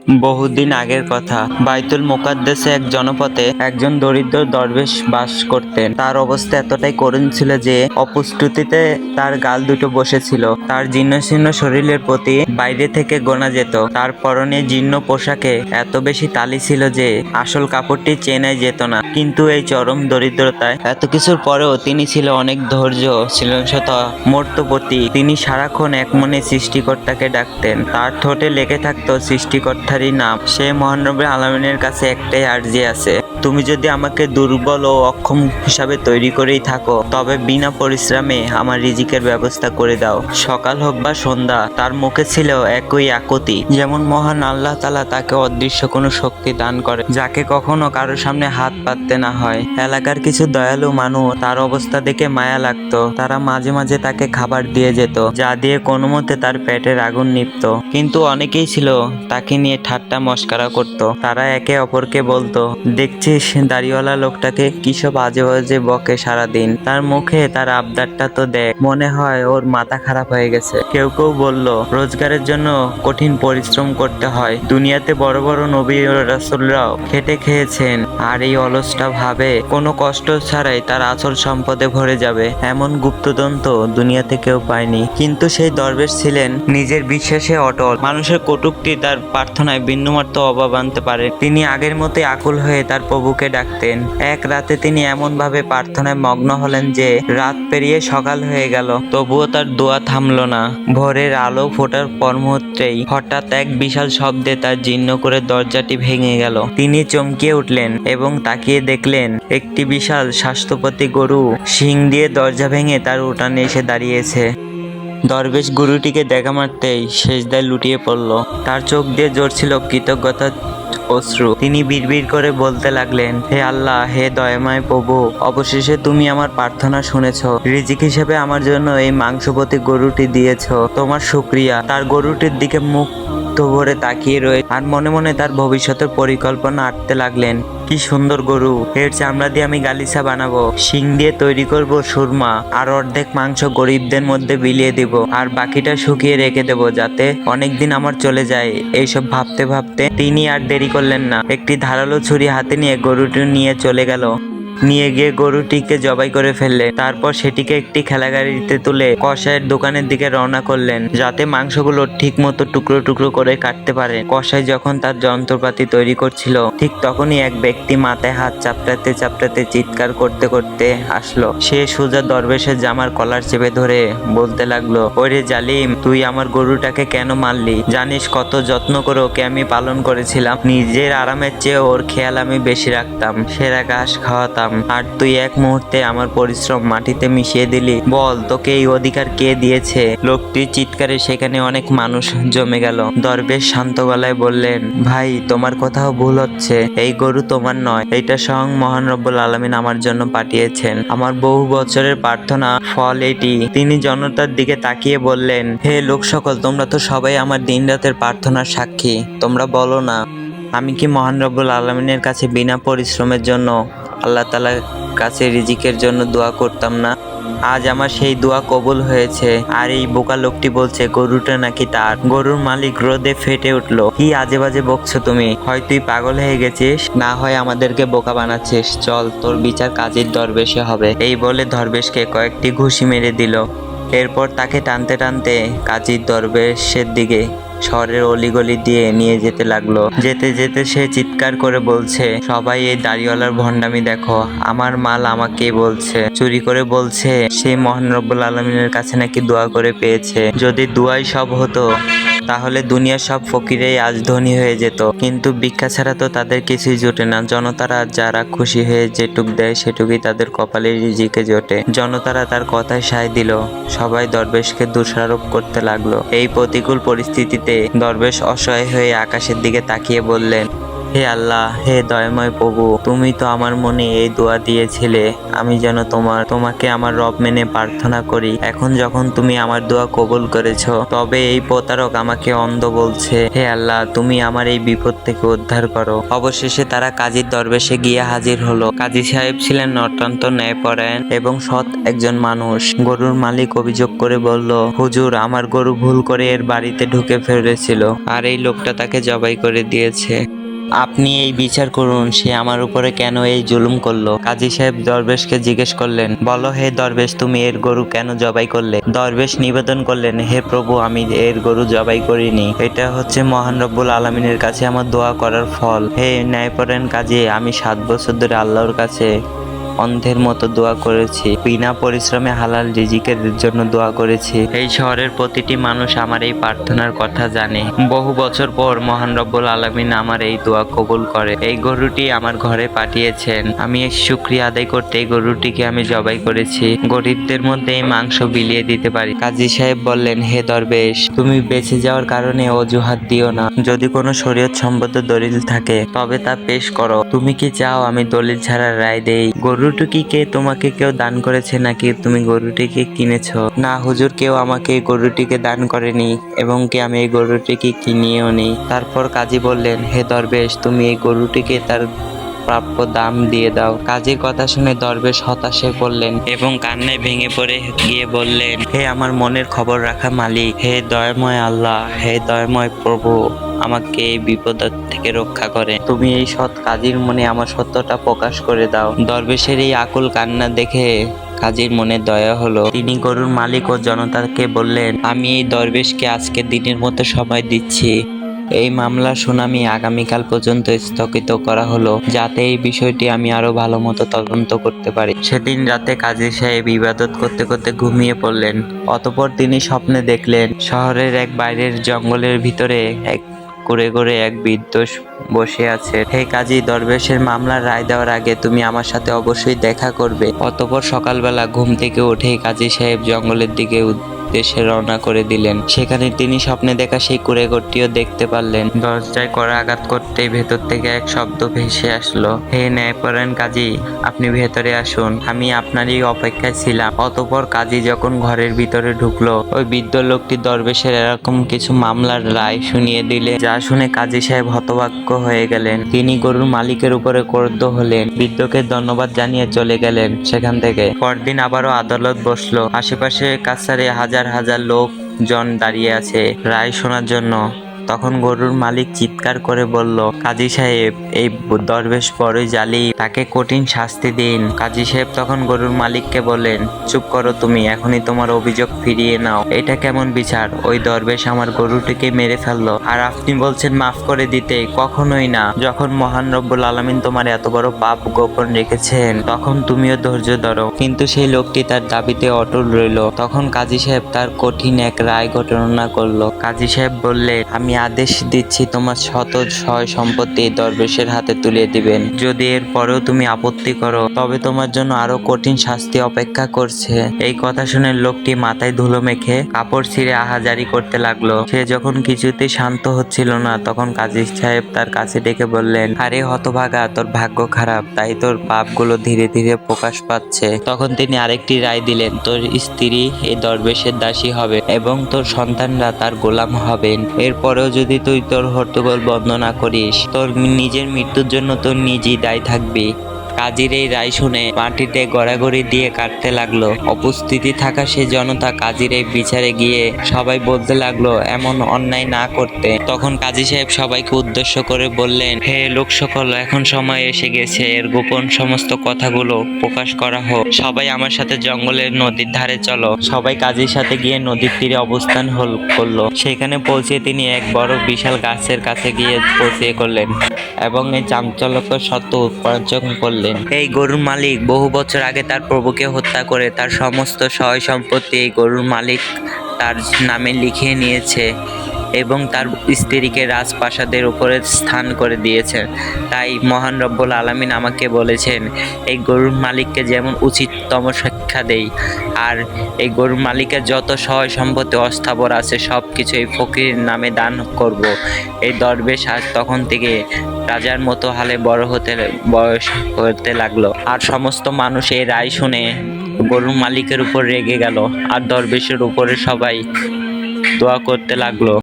বহুদিন আগের কথা, বাইতুল মুকাদ্দাসে এক জনপদে একজন দরিদ্র দরবেশ বাস করতেন। তার অবস্থা এতটাই করুণ ছিল যে অপুষ্টিতে তার গাল দুটো বসেছিল। তার জীর্ণশীর্ণ শরীরের প্রতি বাইরে থেকে গোনা যেত। তার পরনে জীর্ণ পোশাকে এত বেশি তালি ছিল যে আসল কাপড়টি চেনাই যেত না। কিন্তু এই চরম দরিদ্রতায় এত কিছুর পরেও তিনি ছিল অনেক ধৈর্য, সৃজনশীলতা, মূর্তপতি। তিনি সারাক্ষণ এক মনে সৃষ্টিকর্তাকে ডাকতেন। তার ঠোঁটে লেগে থাকতো সৃষ্টিকর্তারই নাম। সে মহান রব্বুল আলামিনের কাছে একটাই আরজি আছে, তুমি যদি আমাকে দুর্বল ও অক্ষম হিসাবে তৈরি করেই থাকো, তবে বিনা পরিশ্রমে আমার রিজিকের ব্যবস্থা করে দাও। সকাল হোক বা সন্ধ্যা, তার মুখে ছিল একই আকুতি। যেমন মহান আল্লাহ তাআলা তাকে অদৃশ্য কোনো শক্তি দান করে, যাকে কখনো কারো সামনে হাত পাততে না হয়। এলাকার কিছু দয়ালু মানুষ তার অবস্থা দেখে মায়া লাগতো। তারা মাঝে মাঝে তাকে খাবার দিয়ে যেত, যা দিয়ে কোনো মতে তার পেটের আগুন নিভত। কিন্তু অনেকেই ছিল তাকে নিয়ে ঠাট্টা মশকরা করত। তারা একে অপরকে বলতো, দেখছিস দাড়িওয়ালা লোকটাকে কিসব আজে বাজে বকে সারাদিন, তার মুখে তার আবদারটা তো দেখ, মনে হয় ওর মাথা খারাপ হয়ে গেছে। কেউ কেউ বলল, রোজগারের জন্য কঠিন পরিশ্রম করতে হয়, দুনিয়াতে বড় বড় নবী ও রাসূলরাও খেটে খেয়েছেন, আর এই অলসটা ভাবে কোনো কষ্ট ছাড়াই তার আসল সম্পদে ভরে যাবে। এমন গুপ্তধন তো দুনিয়াতে কেউ পায়নি। কিন্তু সেই দরবেশ ছিলেন নিজের বিশ্বাসে অটল। মানুষের কটূক্তি তার প্রার্থনায় বিন্দুমাত্র অভাব আনতে পারে। তিনি আগের মতোই আকুল হয়ে তার প্রভুকে ডাকতেন। এক রাতে তিনি এমন ভাবে প্রার্থনায় মগ্ন হলেন যে রাত পেরিয়ে সকাল হয়ে গেল, তবুও তার দোয়া থামলো না। ভোরের আলো ফোটার পর মুহূর্তেই হঠাৎ এক বিশাল শব্দে তার জীর্ণ করে দরজাটি ভেঙে গেল। তিনি চমকিয়ে উঠলেন এবং তাকিয়ে দেখলেন একটি বিশাল স্বাস্থ্যপতি গরু শিং দিয়ে দরজা ভেঙে তার উঠানে এসে দাঁড়িয়েছে। দরবেশ গরুটিকে দেখা মাত্রই সেজদায় লুটিয়ে পড়ল। তার চোখ দিয়ে ঝরছিল কৃতজ্ঞতার অশ্রু। তিনি বিড়বিড় করে বলতে লাগলেন, হে আল্লাহ, হে দয়াময় প্রভু, অবশেষে তুমি আমার প্রার্থনা শুনেছ। রিজিক হিসেবে আমার জন্য এই মাংসপতি গরুটি দিয়েছ, তোমার শুকরিয়া। তার গরুটির দিকে মুখ ভরে তাকিয়ে রয়ে আর মনে মনে তার ভবিষ্যতের পরিকল্পনা আঁটতে লাগলেন। কি সুন্দর গরু, এর চামড়া দিয়ে আমি গালিচা বানাবো, শিং দিয়ে তৈরি করব সুরমা, আর অর্ধেক মাংস গরিবদের মধ্যে বিলিয়ে দেব, আর বাকিটা শুকিয়ে রেখে দেব যাতে অনেকদিন আমার চলে যায়। এইসব ভাবতে ভাবতে তিনি আর দেরি করলেন না। একটি ধারালো ছুরি হাতে নিয়ে গরুটি নিয়ে চলে গেল। নিয়ে গিয়ে গরুটিকে জবাই করে ফেললেন। তারপর সেটিকে একটি খেলাগাড়িতে তুলে কসাইয়ের দোকানের দিকে রওনা করলেন, যাতে মাংসগুলো ঠিক মতো টুকরো টুকরো করে কাটতে পারে। কসাই যখন তার যন্ত্রপাতি তৈরি করছিল, ঠিক তখনই এক ব্যক্তি মাথায় হাত চাপড়াতে চাপড়াতে চিৎকার করতে করতে আসলো। সে সোজা দরবেশের জামার কলার চেপে ধরে বলতে লাগলো, ওরে জালিম, তুই আমার গরুটাকে কেন মারলি? জানিস কত যত্ন করে ওকে আমি পালন করেছিলাম। নিজের আরামের চেয়ে ওর খেয়াল আমি বেশি রাখতাম, সেরা ঘাস খাওয়াতাম, আর তুই এক মুহূর্তে আমার পরিশ্রম মাটিতে মিশিয়ে দিলি। বল, তোকে এই অধিকার কে দিয়েছে? লোকটির চিৎকারে সেখানে অনেক মানুষ জমে গেল। দরবেশ শান্ত গলায় বললেন, ভাই, তোমার কোথাও ভুল হচ্ছে। এই গরু তোমার নয়, এটা স্বয়ং মহান রব্বুল আলামিন আমার জন্য পাঠিয়েছেন। আমার বহু বছরের প্রার্থনা ফল এটি। তিনি জনতার দিকে তাকিয়ে বললেন, হে লোক সকল, তোমরা তো সবাই আমার দিনরাতের প্রার্থনার সাক্ষী। তোমরা বলো না, আমি কি মহান রব্বুল আলামিনের কাছে বিনা পরিশ্রমের জন্য আল্লাহ তাআলার কাছে রিজিকের জন্য দোয়া করতাম না? আজ আমার সেই দোয়া কবুল হয়েছে। আর এই বোকা লোকটি বলছে গরুটা নাকি তার। গরুর মালিক রোদে ফেটে উঠলো, কি আজে বাজে বকছো তুমি? হয় তুই পাগল হয়ে গেছিস, না হয় আমাদেরকে বোকা বানাচ্ছিস। চল, তোর বিচার কাজীর দরবেশে হবে। এই বলে দরবেশকে কয়েকটি ঘুষি মেরে দিল। এরপর তাকে টানতে টানতে কাজীর দরবেশের দিকে শহরের অলিগলি দিয়ে নিয়ে যেতে লাগলো। যেতে যেতে সে চিৎকার করে বলছে, সবাই এই দাড়িওয়ালার ভণ্ডামি দেখো, আমার মাল আমাকে বলছে চুরি করে, বলছে সে মহান রব্বুল আলামিনের কাছে নাকি দোয়া করে পেয়েছে। যদি দোয়াই সব হতো, তাহলে দুনিয়ার সব ফকিরেই আজ ধনী হয়ে যেত। কিন্তু ভিক্ষা ছাড়া তো তাদের কিছুই জোটে না। জনতারা যারা খুশি হয়ে যেটুক দেয় সেটুকুই তাদের কপালে রিজিকে জোটে। জনতারা তার কথায় সায় দিল। সবাই দরবেশকে দোষারোপ করতে লাগলো। এই প্রতিকূল পরিস্থিতিতে দরবেশ অসহায় হয়ে আকাশের দিকে তাকিয়ে বললেন, হে আল্লাহ, হে দয়াময় প্রভু, তুমি তো আমার মনে এই দোয়া দিয়েছিলে আমি যেন তোমাকে আমার রব মেনে প্রার্থনা করি। এখন যখন তুমি আমার দোয়া কবুল করেছো, তবে এই প্রতারক আমাকে অন্ধ বলছে। হে আল্লাহ, তুমি আমার এই বিপদ থেকে উদ্ধার করো। অবশেষে তারা কাজীর দরবেশে গিয়ে হাজির হলো। কাজী সাহেব ছিলেন অত্যন্ত ন্যায়পরায়ণ এবং সৎ একজন মানুষ। গরুর মালিক অভিযোগ করে বলল, হুজুর, আমার গরু ভুল করে এর বাড়িতে ঢুকে ফেলেছিল আর এই লোকটা তাকে জবাই করে দিয়েছে। আপনি এই বিচার করুন, সে আমার উপরে কেন এই জুলুম করলো। কাজী সাহেব দরবেশকে জিজ্ঞেস করলেন, বলো হে দরবেশ, তুমি এর গরু কেন জবাই করলে? দরবেশ নিবেদন করলেন, হে প্রভু, আমি এর গরু জবাই করিনি। এটা হচ্ছে মহান রব্বুল আলমিনের কাছে আমার দোয়া করার ফল। হে ন্যায়পরায়ণ কাজী, আমি 7 বছর ধরে আল্লাহর কাছে অন্ধের মতো দোয়া করেছি, বিনা পরিশ্রমে হালাল রিজিকের জন্য দোয়া করেছি। এই শহরের প্রতিটি মানুষ আমার এই প্রার্থনার কথা জানে। বহু বছর পর মহান রব্বুল আলামিন আমার এই দোয়া কবুল করে এই গরুটি আমার ঘরে পাঠিয়েছেন। আমি এই শুকরিয়া আদায় করতে এই গরুটিকে আমি জবাই করেছি। গরিবদের মধ্যে এই মাংস বিলিয়ে দিতে পারি। কাজী সাহেব বললেন, হে দরবেশ, তুমি বেঁচে যাওয়ার কারণে অজুহাত দিও না। যদি কোনো শরীয়ত সম্মত দলিল থাকে তবে তা পেশ করো। তুমি কি চাও আমি দলিল ছাড়া রায় দেই? গরুটিকে তোমাকে কেউ দান করেছে নাকি তুমি গরুটিকে কিনেছো? না হুজুর, কেউ আমাকে এই গরুটিকে দান করেনি এবং কি আমি এই গরুটিকে কিনিও নি। তারপর কাজী বললেন, হে দরবেশ, তুমি এই গরুটিকে তার প্রাপ্য দাম দিয়ে দাও। কাজীর কথা শুনে দরবেশ হতাশে পড়লেন এবং কান্নায় ভেঙে পড়ে গিয়ে বললেন, হে আমার মনের খবর রাখা মালিক, হে দয়াময় আল্লাহ, হে দয়াময় প্রভু, আমাকে এই বিপদ থেকে রক্ষা করে। তুমি এই সৎ কাজীর মনে আমার সত্যটা প্রকাশ করে দাও। দরবেশের এই আকুল কান্না দেখে কাজীর মনে দয়া হলো। তিনি গরুর মালিক ও জনতাকে বললেন, আমি এই দরবেশকে আজকের দিনের মতো সময় দিচ্ছি। এই মামলার শুনানি আগামীকাল পর্যন্ত স্থগিত করা হলো, যাতে এই বিষয়টি আমি আরো ভালো মতো তদন্ত করতে পারি। সেদিন রাতে কাজী সাহেব ইবাদত করতে করতে ঘুমিয়ে পড়লেন। অতঃপর তিনি স্বপ্নে দেখলেন, শহরের এক বাইরের জঙ্গলের ভিতরে এক করে এক বৃদ্ধ বসে আছে। হে কাজী, দরবেশের মামলার রায় দেওয়ার আগে তুমি আমার সাথে অবশ্যই দেখা করবে। অতঃপর সকালবেলা ঘুম থেকে উঠে কাজী সাহেব জঙ্গলের দিকে উদ্দেশ্যে রওনা করে দিলেন। সেখানে তিনি স্বপ্নে দেখা সেই কুঁড়েঘরটিও দেখতে পারলেন। দরজায় কড়া আঘাত করতেই ভেতর থেকে এক শব্দ ভেসে আসলো, হে ন্যায়পরায়ণ কাজী, আপনি ভেতরে আসুন, আমি আপনারই অপেক্ষায় ছিলাম। অতঃপর কাজী যখন ঘরের ভিতরে ঢুকলো, ওই বৃদ্ধ লোকটি দরবেশের এরকম কিছু মামলার রায় শুনিয়ে দিলে, যা শুনে কাজী সাহেব হতবাক্য হয়ে গেলেন। তিনি গরুর মালিকের উপরে ক্রুদ্ধ হলেন, বৃদ্ধকে ধন্যবাদ জানিয়ে চলে গেলেন সেখান থেকে। পরদিন আবারও আদালত বসলো। আশেপাশে কাছারে হাজার হাজার লোকজন দাঁড়িয়ে আছে রায় শোনার জন্য। তখন গরুর মালিক চিৎকার করে বলল, কাজী সাহেব, এই দরবেশ বড়ই জালিম, তাকে কঠিন শাস্তি দিন। কাজী সাহেব তখন গরুর মালিককে বললেন, চুপ করো তুমি, এখনই তোমার অভিযোগ ফিরিয়ে নাও। এটা কেমন বিচার? ওই দরবেশ আমার গরুটিকে মেরে ফেললো আর আপনি বলছেন মাফ করে দিতে? কখনোই না। যখন মহান রব্বুল আলামিন তোমার এত বড় পাপ গোপন রেখেছেন, তখন তুমিও ধৈর্য ধরো। কিন্তু সেই লোকটি তার দাবিতে অটল রইল। তখন কাজী সাহেব তার কঠিন এক রায় ঘোষণা করলো। কাজী সাহেব বললেন, আমি আদেশ দিচ্ছি তোমার শত সয় সম্পত্তি দরবেশের হাতে তুলে দিবেন। যদি এর পরেও তুমি আপত্তি করো, তবে তোমার জন্য আরো কঠিন শাস্তি অপেক্ষা করছে। এই কথা শুনে লোকটি মাথায় ধুলো মেখে কাপড় ছিঁড়ে আহাজারি করতে লাগলো। সে যখন কিছুতেই শান্ত হচ্ছিল না, তখন কাজী সাহেব তার কাছে ডেকে বললেন, আরে হতভাগা, তোর ভাগ্য খারাপ, তাই তোর পাপগুলো ধীরে ধীরে প্রকাশ পাচ্ছে। তখন তিনি আরেকটি রায় দিলেন, তোর স্ত্রী এই দরবেশের দাসী হবে এবং তোর সন্তানরা তার গোলাম হবেন। এরপরেও যদি তুই তোর হট্টগোল বন্ধ না করিস, তোর নিজের মৃত্যুর জন্য তোর নিজেই দায়ী থাকবি। কাজীর এই রায় শুনে মাটিতে গড়াগড়ি দিয়ে কাটতে লাগলো। উপস্থিতি থাকা সে জনতা কাজীর এই বিচারে গিয়ে সবাই বলতে লাগলো এমন অন্যায় না করতে। তখন কাজী সাহেব সবাইকে উদ্দেশ্য করে বললেন, হে লোক সকল, এখন সময় এসে গেছে এর গোপন সমস্ত কথাগুলো প্রকাশ করা হোক। সবাই আমার সাথে জঙ্গলের নদীর ধারে চলো। সবাই কাজীর সাথে গিয়ে নদীর তীরে অবস্থান করলো। সেখানে পৌঁছে তিনি এক বড় বিশাল গাছের কাছে গিয়ে পৌঁছে করলেন এবং এই চাঞ্চল্যকর সত্য উপার্জন করলেন। এই গরুর মালিক বহু বছর আগে তার প্রভুকে হত্যা করে তার সমস্ত সয় সম্পত্তি এই গরুর মালিক তার নামে লিখিয়ে নিয়েছে। এবং তার স্ত্রীকে রাজপ্রাসাদের উপরে স্থান করে দিয়েছেন। তাই মহান রব্বুল আলামিন আমাকে বলেছেন এই গরুর মালিককে যেমন উচিততম শিক্ষা দেই, আর এই গরুর মালিকের যত সহায় সম্পত্তি অস্থাবর আছে সব কিছু এই ফকিরের নামে দান করব। এই দরবেশ আজ তখন থেকে রাজার মতো হালে বয়স হতে লাগলো। আর সমস্ত মানুষ এই রায় শুনে গরুর মালিকের উপর রেগে গেল, আর দরবেশের উপরে সবাই দোয়া করতে লাগলো।